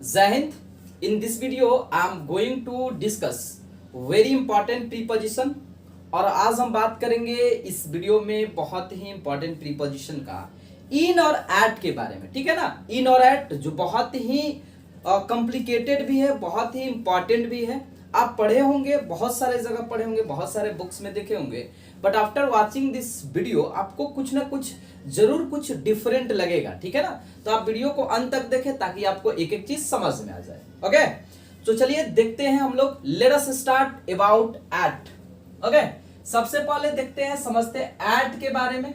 जय Hind. In this video I am going to discuss very important preposition. और आज हम बात करेंगे इस वीडियो में बहुत ही इंपॉर्टेंट प्रीपोजिशन का इन और एट के बारे में। ठीक है ना, इन और एट जो बहुत ही कॉम्प्लिकेटेड भी है, बहुत ही इंपॉर्टेंट भी है। आप पढ़े होंगे, बहुत सारे जगह पढ़े होंगे, बहुत सारे बुक्स में देखे होंगे, but after watching this video आपको कुछ ना कुछ जरूर कुछ डिफरेंट लगेगा। ठीक है ना, तो आप वीडियो को अंत तक देखें ताकि आपको एक एक चीज समझ में आ जाए। ओके, तो चलिए देखते हैं हम लोग। Let us start about at. Okay, सबसे पहले देखते हैं, समझते हैं एट के बारे में।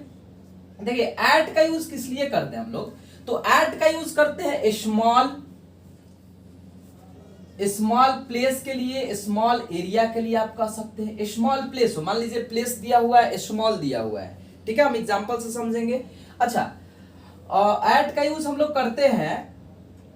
देखिए एट का यूज किस लिए करते हैं हम लोग, तो एट का यूज करते हैं स्मॉल प्लेस के लिए, स्मॉल एरिया के लिए। आप कह सकते हैं स्मॉल प्लेस हो, मान लीजिए प्लेस दिया हुआ है, स्मॉल दिया हुआ है। ठीक है, हम एग्जांपल से समझेंगे। अच्छा, एट का यूज हम लोग करते हैं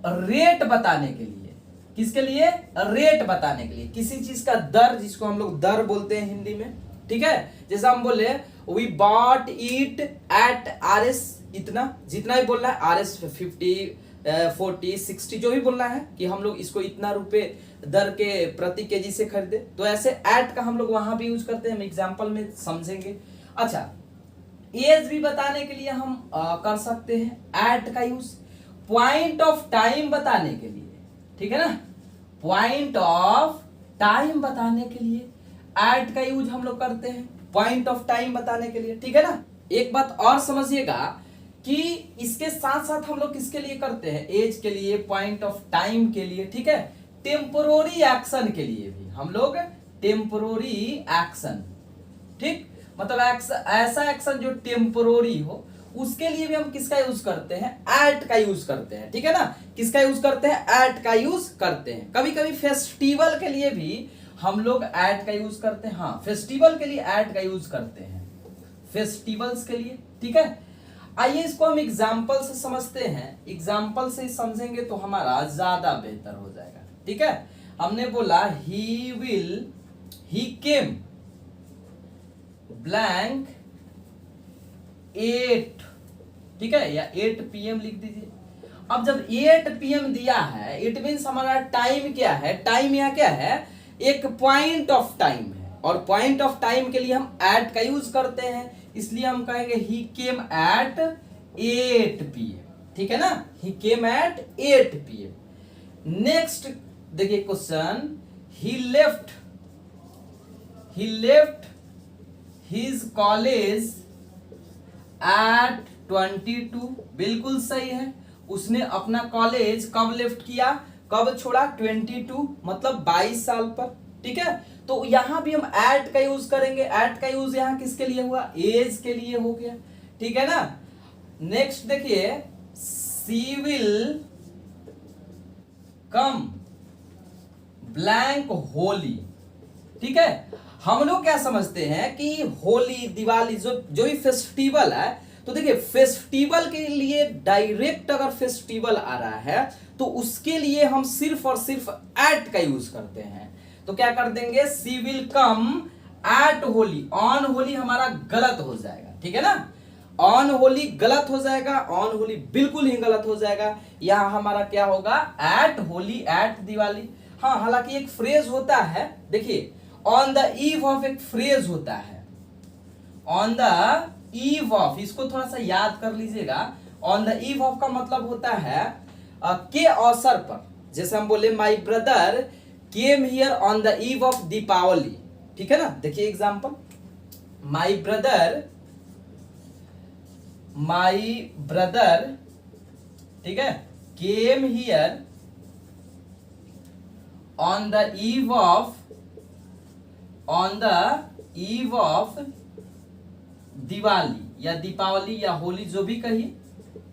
रेट बताने के लिए। किसके लिए? रेट बताने के लिए, किसी चीज का दर, जिसको हम लोग दर बोलते हैं हिंदी में। ठीक है, जैसे हम बोले we bought it at RS इतना, जितना भी बोलना है RS 50 40 60 जो भी बोलना है कि हम लोग इसको इतना रुपए दर के प्रति केजी से खरीदे, तो ऐसे एट का हम लोग वहां भी यूज करते हैं। हम एग्जांपल में समझेंगे। अच्छा, एज भी बताने के लिए हम कर सकते हैं एट का यूज। पॉइंट ऑफ टाइम बताने के लिए, ठीक है ना, पॉइंट ऑफ टाइम बताने के लिए एट का यूज हम लोग करते हैं, पॉइंट ऑफ टाइम बताने के लिए। ठीक है ना, एक बात और समझिएगा कि इसके साथ साथ हम लोग किसके लिए करते हैं, एज के लिए, पॉइंट ऑफ टाइम के लिए। ठीक है, टेम्पोररी एक्शन के लिए भी हम लोग टेम्पोररी एक्शन, ठीक, मतलब ऐसा एक्शन जो टेम्पोररी हो, उसके लिए भी हम किसका यूज करते हैं, एट का यूज करते हैं। ठीक है ना, किसका यूज करते हैं, एट का यूज करते हैं। कभी कभी फेस्टिवल के लिए भी हम लोग एट का यूज करते हैं। हाँ, फेस्टिवल के लिए एट का यूज करते हैं, फेस्टिवल्स के लिए। ठीक है, आइए इसको हम एग्जाम्पल से समझते हैं। एग्जाम्पल से समझेंगे तो हमारा ज्यादा बेहतर हो जाएगा। ठीक है, हमने बोला ही केम ब्लैंक 8, ठीक है, या 8 PM लिख दीजिए। अब जब 8 PM दिया है, इट मीन्स हमारा टाइम क्या है, टाइम यहाँ क्या है, एक पॉइंट ऑफ टाइम है, और पॉइंट ऑफ टाइम के लिए हम एट का यूज करते हैं, इसलिए हम कहेंगे ही केम एट 8 PM। ठीक है ना, ही केम एट 8 PM। नेक्स्ट देखिए क्वेश्चन, ही लेफ्ट हिज कॉलेज एट 22। बिल्कुल सही है, उसने अपना कॉलेज कब लेफ्ट किया, कब छोड़ा, 22 मतलब 22 साल पर। ठीक है, तो यहां भी हम एट का यूज करेंगे। एट का यूज यहां किसके लिए हुआ, एज के लिए हो गया। ठीक है ना, नेक्स्ट देखिए, सी विल कम ब्लैंक होली। ठीक है, हम लोग क्या समझते हैं कि होली, दिवाली, जो भी फेस्टिवल है, तो देखिए फेस्टिवल के लिए डायरेक्ट अगर फेस्टिवल आ रहा है तो उसके लिए हम सिर्फ और सिर्फ एट का यूज करते हैं। तो क्या कर देंगे, she will come at Holi. On Holi हमारा गलत हो जाएगा। ठीक है ना, ऑन होली गलत हो जाएगा, ऑन होली बिल्कुल ही गलत हो जाएगा। यहां हमारा क्या होगा, एट होली, एट दिवाली। हाँ, हालांकि एक फ्रेज होता है, देखिए ऑन द ईव ऑफ एक फ्रेज होता है, ऑन द ईव ऑफ, इसको थोड़ा सा याद कर लीजिएगा। ऑन द ईव ऑफ का मतलब होता है के अवसर पर। जैसे हम बोले my brother came here on the eve of Deepawali. ठीक है ना, देखिए एग्जांपल, माई ब्रदर, ठीक है, came here on the eve of Diwali या दीपावली या होली, जो भी कहिए।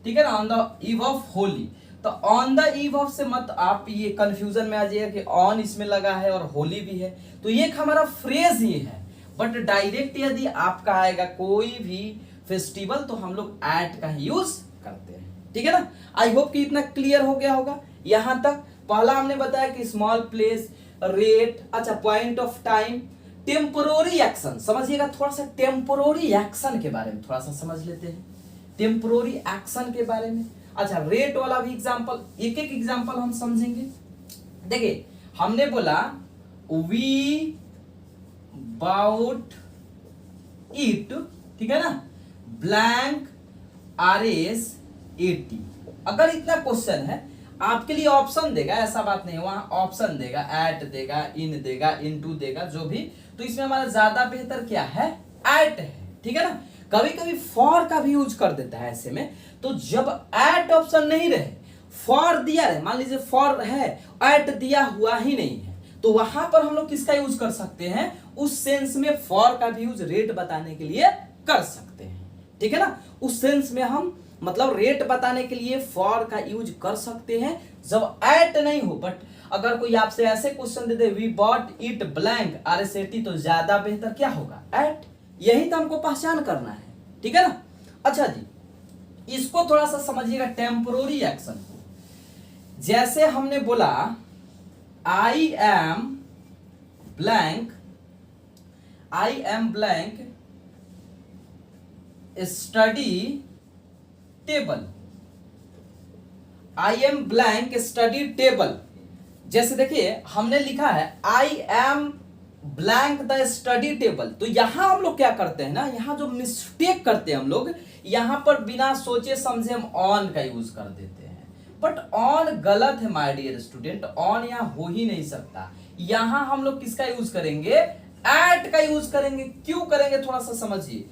ठीक है ना, on the eve of Holi. तो ऑन द ईव ऑफ से मत आप ये कंफ्यूजन में आ जाइए कि ऑन इसमें लगा है और होली भी है, तो ये हमारा फ्रेज ही है। बट डायरेक्ट यदि आपका आएगा कोई भी फेस्टिवल तो हम लोग एट का यूज करते हैं। ठीक है ना, आई होप कि इतना क्लियर हो गया होगा यहां तक। पहला हमने बताया कि स्मॉल प्लेस, रेट, अच्छा point of time, temporary action. समझिएगा, थोड़ा सा टेम्पोररी एक्शन के बारे में थोड़ा सा समझ लेते हैं, टेम्पोररी एक्शन के बारे में। अच्छा रेट वाला भी एग्जांपल, एक एक एग्जांपल हम समझेंगे। देखिए हमने बोला वी बाउट इट, ठीक है ना, ब्लैंक RS 80। अगर इतना क्वेश्चन है आपके लिए ऑप्शन देगा, ऐसा बात नहीं, वहां ऑप्शन देगा, एट देगा, इन देगा, इनटू देगा, जो भी, तो इसमें हमारा ज्यादा बेहतर क्या है, एट है, ठीक है ना। कभी कभी फॉर का भी यूज कर देता है ऐसे में, तो जब एट ऑप्शन नहीं रहे, फॉर दिया रहे, मान लीजिए फॉर है, एट दिया हुआ ही नहीं है, तो वहां पर हम लोग किसका यूज कर सकते हैं, उस सेंस में फॉर का भी यूज रेट बताने के लिए कर सकते हैं, ठीक है ना। उस सेंस में हम मतलब रेट बताने के लिए फॉर का यूज कर सकते हैं जब एट नहीं हो। बट अगर कोई आपसे ऐसे क्वेश्चन दे दे we bought it blank RS 80, तो ज्यादा बेहतर क्या होगा, एट। यही तो हमको पहचान करना है, ठीक है ना। अच्छा जी, इसको थोड़ा सा समझिएगा, टेम्पोररी एक्शन को। जैसे हमने बोला I am blank study table, I am blank study table. जैसे देखिए हमने लिखा है I am blank the study table, तो यहां हम लोग क्या करते हैं ना, यहां जो मिस्टेक करते हैं हम लोग, यहां पर बिना सोचे समझे हम ऑन का यूज कर देते हैं। बट ऑन गलत है माय डियर स्टूडेंट, ऑन यहां हो ही नहीं सकता। यहां हम लोग किसका यूज करेंगे, एट का यूज करेंगे। क्यों करेंगे थोड़ा सा समझिए,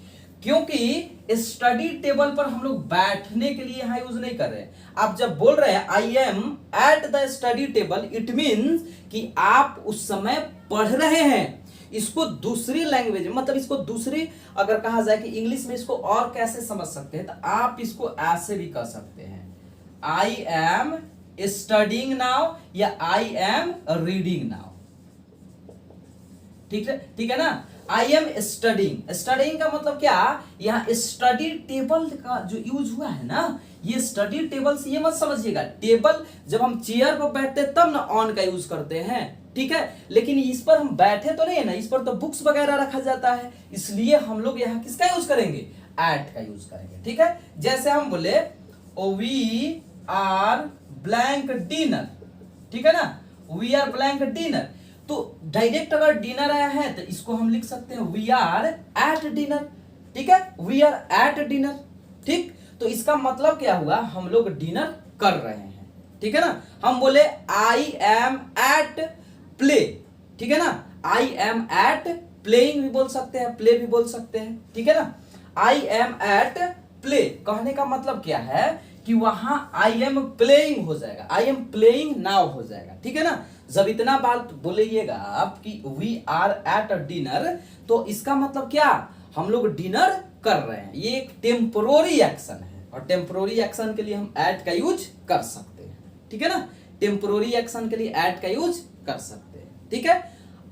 क्योंकि स्टडी टेबल पर हम लोग बैठने के लिए यहां यूज नहीं कर रहे हैं। आप जब बोल रहे हैं I am at the study table, it means कि आप उस समय पढ़ रहे हैं। इसको दूसरी लैंग्वेज मतलब इसको दूसरी अगर कहा जाए कि इंग्लिश में इसको और कैसे समझ सकते हैं, तो आप इसको ऐसे भी कह सकते हैं, आई एम स्टडिंग नाउ या आई एम रीडिंग नाउ, ठीक है ना। आई एम स्टडिंग, स्टडिंग का मतलब क्या, यहाँ स्टडी टेबल का जो यूज हुआ है ना, ये स्टडी टेबल से ये मत समझिएगा, टेबल जब हम चेयर पर बैठते हैं तब ना ऑन का यूज करते हैं, ठीक है। लेकिन इस पर हम बैठे तो नहीं है ना, इस पर तो बुक्स वगैरह रखा जाता है, इसलिए हम लोग यहाँ किसका यूज करेंगे, एट का यूज करेंगे, ठीक है। जैसे हम बोले वी आर ब्लैंक डिनर, ठीक है ना, वी आर ब्लैंक डिनर, तो डायरेक्ट अगर डिनर आया है तो इसको हम लिख सकते हैं वी आर एट डिनर, ठीक है, वी आर एट डिनर, ठीक। तो इसका मतलब क्या हुआ, हम लोग डिनर कर रहे हैं, ठीक है ना। हम बोले आई एम एट प्ले, ठीक है ना, आई एम एट प्लेइंग भी बोल सकते हैं, प्ले भी बोल सकते हैं, ठीक है ना। आई एम एट प्ले कहने का मतलब क्या है कि वहां आई एम प्लेइंग हो जाएगा, आई एम प्लेइंग नाउ हो जाएगा, ठीक है ना। जब इतना बात बोलिएगा आप कि वी आर एट डिनर, तो इसका मतलब क्या, हम लोग डिनर कर रहे हैं। ये एक टेम्पोररी एक्शन है, और टेम्पोररी एक्शन के लिए हम एट का यूज कर सकते हैं, ठीक है ना। टेम्पोररी एक्शन के लिए एट का यूज कर सकते हैं, ठीक है।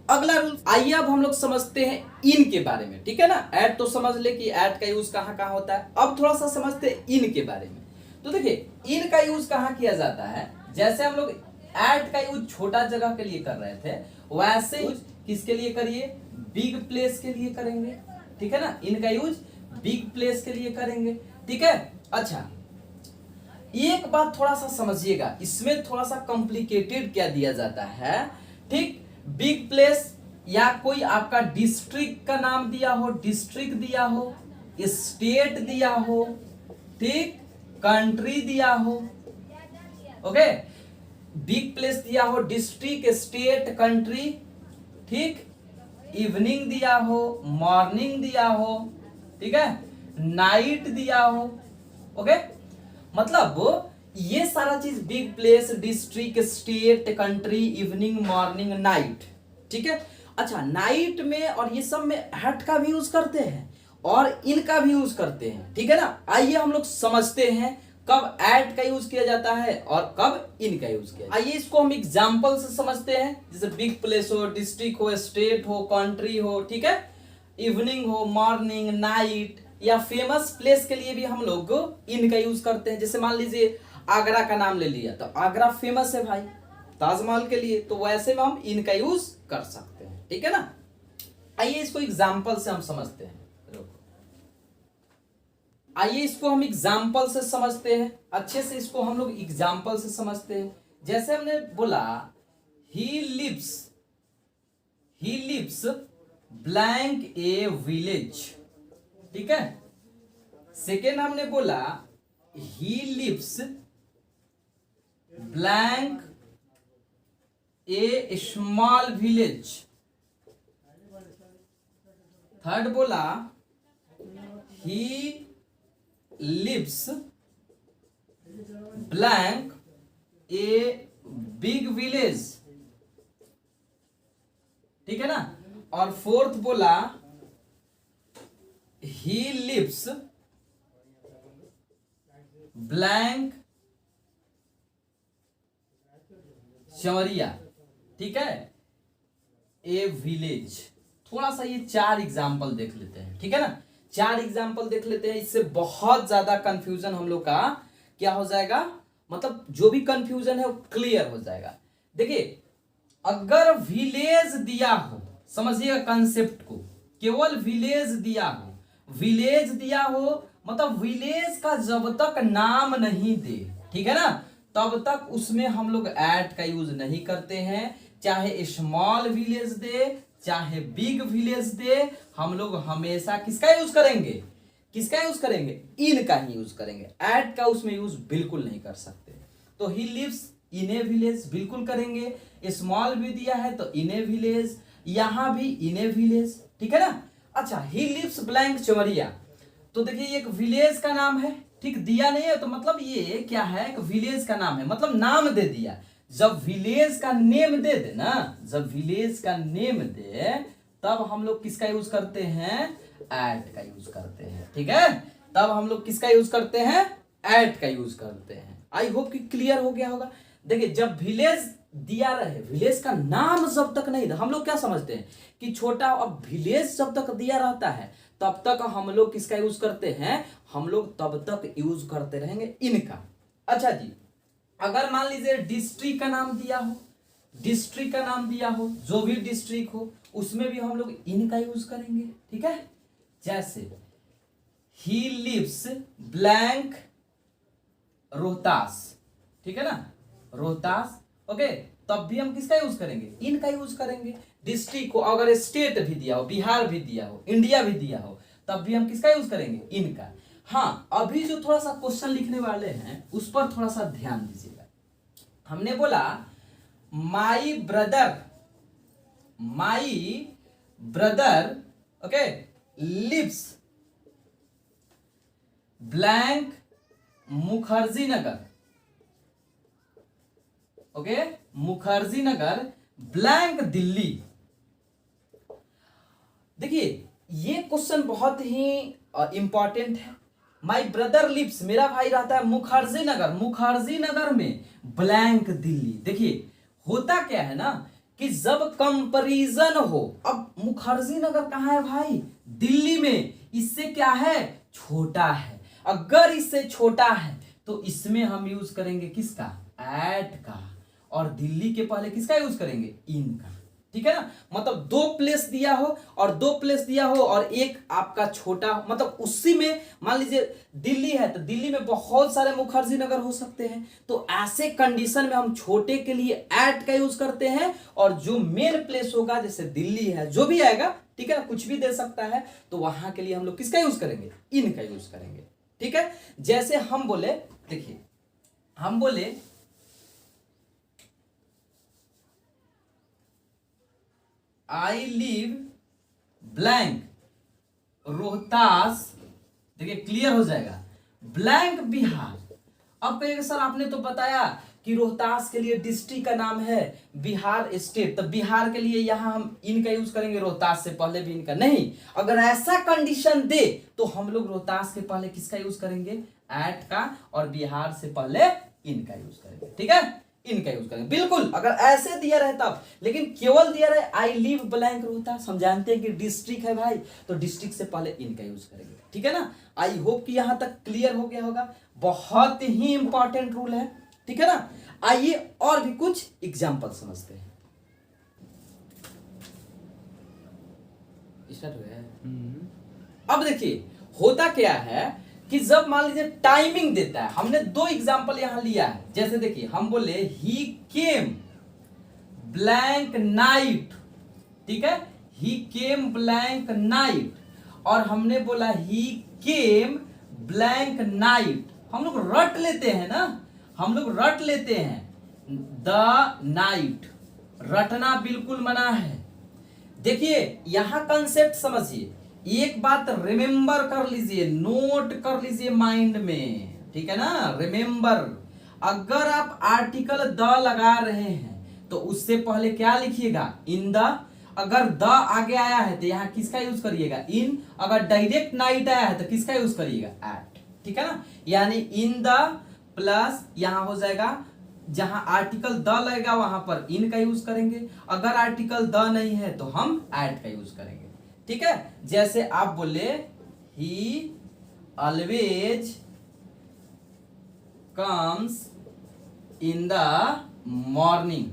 अगला रूल, आइए अब हम लोग समझते हैं इन के बारे में, ठीक है ना। एट तो समझ ले कि एट का यूज कहां कहां होता है, अब थोड़ा सा समझते हैं इन के बारे में। तो देखिए इन का यूज कहां किया जाता है, जैसे हम लोग एट का यूज छोटा जगह के लिए कर रहे थे, वैसे यूज किसके लिए करिए, बिग प्लेस के लिए करेंगे, ठीक है ना। इनका यूज बिग प्लेस के लिए करेंगे, ठीक है। अच्छा एक बात थोड़ा सा समझिएगा, इसमें थोड़ा सा कॉम्प्लिकेटेड क्या दिया जाता है, ठीक। बिग प्लेस या कोई आपका डिस्ट्रिक्ट का नाम दिया हो, डिस्ट्रिक्ट दिया हो, स्टेट दिया हो, ठीक, कंट्री दिया हो, ओके, बिग प्लेस दिया हो, डिस्ट्रिक्ट, स्टेट, कंट्री, ठीक, इवनिंग दिया हो, मॉर्निंग दिया हो, ठीक है, नाइट दिया हो, ओके। मतलब ये सारा चीज big place, district, state, country, evening, morning, night, ठीक है। अच्छा नाइट में और ये सब में हट का भी यूज करते हैं और इनका भी यूज करते हैं, ठीक है ना। आइए हम लोग समझते हैं कब एट का यूज किया जाता है और कब इन का यूज किया जाता है। आइए इसको हम एग्जांपल से समझते हैं, जैसे बिग प्लेस हो, डिस्ट्रिक्ट हो, स्टेट हो, कंट्री हो, ठीक है, इवनिंग हो, मॉर्निंग, नाइट, या फेमस प्लेस के लिए भी हम लोग इन का यूज करते हैं। जैसे मान लीजिए आगरा का नाम ले लिया, तो आगरा फेमस है भाई ताजमहल के लिए, तो वैसे में हम इन का यूज कर सकते हैं, ठीक है ना। आइए इसको एग्जांपल से हम समझते हैं। आइए इसको हम एग्जाम्पल से समझते हैं, अच्छे से इसको हम लोग एग्जाम्पल से समझते हैं। जैसे हमने बोला he lives blank a village, ठीक है। सेकेंड हमने बोला he lives blank a small village. Third बोला he lives blank a big village, ठीक है ना। और फोर्थ बोला ही लिव्स ब्लैंक चवरिया, ठीक है, ए विलेज। थोड़ा सा ये 4 एग्जाम्पल देख लेते हैं, ठीक है ना। 4 एग्जाम्पल देख लेते हैं, इससे बहुत ज्यादा कंफ्यूजन हम लोग का क्या हो जाएगा, मतलब जो भी कंफ्यूजन है वो क्लियर हो जाएगा। देखिए अगर विलेज दिया हो, समझिएगा कंसेप्ट को, केवल विलेज दिया हो मतलब विलेज का जब तक नाम नहीं दे, ठीक है ना, तब तक उसमें हम लोग एट का यूज नहीं करते हैं। चाहे स्मॉल विलेज दे चाहे बिग विलेज दे, हम लोग हमेशा किसका यूज करेंगे, इन का ही यूज करेंगे, एट का उसमें यूज बिल्कुल नहीं कर सकते। तो he lives in A village बिल्कुल करेंगे, स्मॉल भी दिया है तो इन ए विलेज, यहां भी इन ए विलेज, ठीक है ना। अच्छा ही लिव्स ब्लैंक चवरिया, तो देखिए ये एक विलेज का नाम है, ठीक, दिया नहीं है तो मतलब ये क्या है, एक विलेज का नाम है, मतलब नाम दे दिया। जब विलेज का नेम दे दे ना, तब हम लोग किसका यूज करते हैं, एट का यूज करते हैं, ठीक है। तब हम लोग किसका यूज करते हैं, एट का यूज करते हैं। आई होप कि क्लियर हो गया होगा। देखिए जब विलेज दिया रहे, विलेज का नाम जब तक नहीं, हम लोग क्या समझते हैं कि छोटा, अब विलेज जब तक दिया रहता है तब तक हम लोग किसका यूज करते हैं, हम लोग तब तक यूज करते रहेंगे इनका। अच्छा जी, अगर मान लीजिए डिस्ट्रिक्ट का नाम दिया हो, जो भी डिस्ट्रिक्ट हो उसमें भी हम लोग इनका यूज करेंगे, ठीक है। जैसे ही लिव्स ब्लैंक रोहतास, ठीक है ना, रोहतास, ओके, तब भी हम किसका यूज करेंगे, इनका यूज करेंगे। डिस्ट्रिक्ट को अगर स्टेट भी दिया हो, बिहार भी दिया हो, इंडिया भी दिया हो, तब भी हम किसका यूज करेंगे, इनका। हाँ अभी जो थोड़ा सा क्वेश्चन लिखने वाले हैं उस पर थोड़ा सा ध्यान दीजिएगा। हमने बोला my brother okay lives blank Mukherjee Nagar, okay, Mukherjee Nagar blank Delhi. देखिए ये क्वेश्चन बहुत ही इंपॉर्टेंट है। माई ब्रदर लिव्स, मेरा भाई रहता है मुखर्जी नगर में ब्लैंक दिल्ली। देखिए होता क्या है ना कि जब कंपैरिजन हो, अब मुखर्जी नगर कहां है भाई, दिल्ली में, इससे क्या है, छोटा है। अगर इससे छोटा है तो इसमें हम यूज करेंगे किसका, एट का, और दिल्ली के पहले किसका यूज करेंगे, इन का, ठीक है ना। मतलब 2 प्लेस दिया हो और एक आपका छोटा, मतलब उसी में मान लीजिए दिल्ली है तो दिल्ली में बहुत सारे मुखर्जी नगर हो सकते हैं, तो ऐसे कंडीशन में हम छोटे के लिए एट का यूज करते हैं, और जो मेन प्लेस होगा जैसे दिल्ली है, जो भी आएगा, ठीक है ना, कुछ भी दे सकता है, तो वहां के लिए हम लोग किसका यूज करेंगे, इन का यूज करेंगे, ठीक है। जैसे हम बोले, देखिए हम बोले आई लिव ब्लैंक रोहतास, देखिए क्लियर हो जाएगा, ब्लैंक बिहार। अब कहिएगा सर आपने तो बताया कि रोहतास के लिए डिस्ट्रिक्ट का नाम है, बिहार स्टेट, तो बिहार के लिए यहां हम इनका यूज करेंगे, रोहतास से पहले भी इनका नहीं। अगर ऐसा कंडीशन दे तो हम लोग रोहतास के पहले किसका यूज करेंगे, एट का, और बिहार से पहले इनका यूज करेंगे, ठीक है, इनका यूज करेंगे बिल्कुल। अगर ऐसे दिया रहे तब, लेकिन केवल दिया रहे आई लिव ब्लैंक रोहतास, हम जानते हैं कि डिस्ट्रिक्ट है भाई, तो डिस्ट्रिक्ट से पहले इनका यूज करेंगे, ठीक है ना। आई होप कि यहां तक क्लियर हो गया होगा, बहुत ही इंपॉर्टेंट रूल है, ठीक है ना। आइए और भी कुछ एग्जाम्पल समझते हैं। स्टार्ट हो गया है। अब देखिए होता क्या है कि जब मान लीजिए टाइमिंग देता है, हमने दो एग्जांपल यहां लिया है, जैसे देखिए हम बोले ही केम ब्लैंक नाइट, ठीक है, ही केम ब्लैंक नाइट, और हमने बोला ही केम ब्लैंक नाइट। हम लोग रट लेते हैं ना, हम लोग रट लेते हैं द नाइट, रटना बिल्कुल मना है। देखिए यहां कंसेप्ट समझिए, एक बात रिमेंबर कर लीजिए, नोट कर लीजिए माइंड में, ठीक है ना, रिमेंबर, अगर आप आर्टिकल द लगा रहे हैं तो उससे पहले क्या लिखिएगा, इन द। अगर द आगे आया है तो यहां किसका यूज करिएगा, इन। अगर डायरेक्ट नाइट आया है तो किसका यूज करिएगा, एट, ठीक है ना, यानी इन द प्लस यहां हो जाएगा, जहां आर्टिकल द लगेगा वहां पर इन का यूज करेंगे, अगर आर्टिकल द नहीं है तो हम एट का यूज करेंगे, ठीक है। जैसे आप बोले ही always comes in the morning,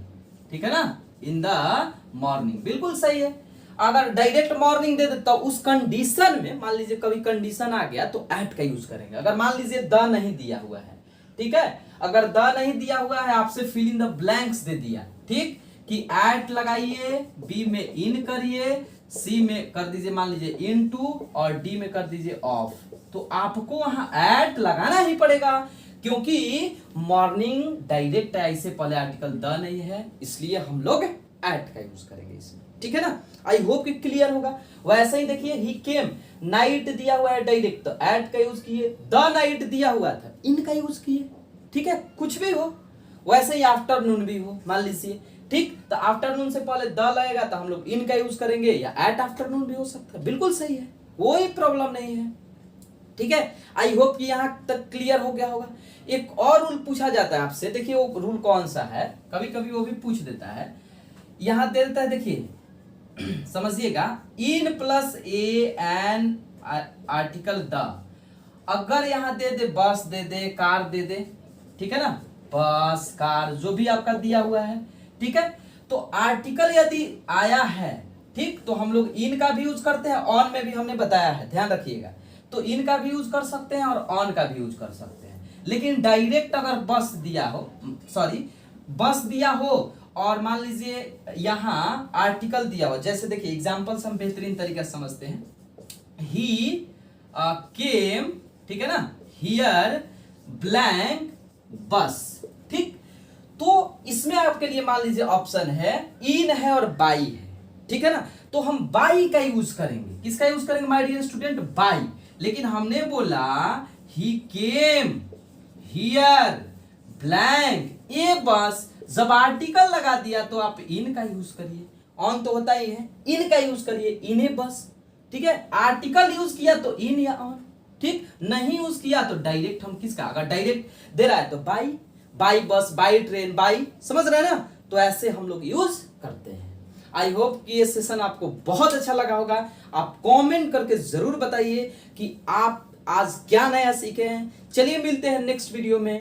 ठीक है ना, इन द मॉर्निंग, बिल्कुल सही है। अगर डायरेक्ट मॉर्निंग दे देता उस कंडीशन में, मान लीजिए कभी कंडीशन आ गया तो एट का यूज करेंगे। अगर मान लीजिए द नहीं दिया हुआ है, ठीक है, अगर द नहीं दिया हुआ है, आपसे फिल इन द ब्लैंक्स दे दिया, ठीक, कि एट लगाइए, बी में इन करिए, सी में कर दीजिए मान लीजिए इनटू, और डी में कर दीजिए ऑफ, तो आपको वहां एट लगाना ही पड़ेगा, क्योंकि मॉर्निंग डायरेक्ट है, इससे पहले आर्टिकल द नहीं है, इसलिए हम लोग एट का यूज करेंगे इसमें, ठीक है ना। आई होप कि क्लियर होगा। वैसे ही देखिए ही केम, नाइट दिया हुआ है डायरेक्ट तो एट का यूज किए, द नाइट दिया हुआ था इन का यूज किए, ठीक है, कुछ भी हो। वैसे ही आफ्टरनून भी हो, मान लीजिए, ठीक, तो आफ्टरनून से पहले द लगेगा तो हम लोग इन का यूज करेंगे, या एट आफ्टरनून भी हो सकता है, बिल्कुल सही है, कोई प्रॉब्लम नहीं है, ठीक है। आई होप कि यहां तक क्लियर हो गया होगा। एक और रूल पूछा जाता है आपसे, देखिए वो रूल कौन सा है, कभी कभी वो भी पूछ देता है, यहां दे देता है, देखिए समझिएगा, इन plus a an article the, अगर यहां दे दे बस दे दे, कार दे दे, ठीक है ना, बस कार जो भी आपका दिया हुआ है, ठीक है, तो आर्टिकल यदि आया है, ठीक, तो हम लोग इन का भी यूज करते हैं, ऑन में भी हमने बताया है, ध्यान रखिएगा, तो इन का भी यूज कर सकते हैं और ऑन का भी यूज कर सकते हैं। लेकिन डायरेक्ट अगर बस दिया हो, सॉरी बस दिया हो, और मान लीजिए यहां आर्टिकल दिया हो, जैसे देखिए एग्जांपल्स हम बेहतरीन तरीके से समझते हैं, ही केम, ठीक है ना, हियर ब्लैंक बस, ठीक, तो इसमें आपके लिए मान लीजिए ऑप्शन है इन है और बाई है, ठीक है ना, तो हम बाई का यूज करेंगे, किसका यूज करेंगे माय डियर स्टूडेंट, बाई। लेकिन हमने बोला ही केम हियर ब्लैंक ए बस, जब आर्टिकल लगा दिया तो आप इन का यूज करिए, ऑन तो होता ही है, इन का यूज करिए, इन्हे बस, ठीक है, आर्टिकल यूज किया तो इन या ऑन, ठीक, नहीं यूज किया तो डायरेक्ट हम किसका, अगर डायरेक्ट दे रहा है तो by, by bus, by train, by, समझ रहे हैं ना, तो ऐसे हम लोग यूज करते हैं। आई होप कि ये सेशन आपको बहुत अच्छा लगा होगा। आप कमेंट करके जरूर बताइए कि आप आज क्या नया सीखे हैं। चलिए मिलते हैं नेक्स्ट वीडियो में।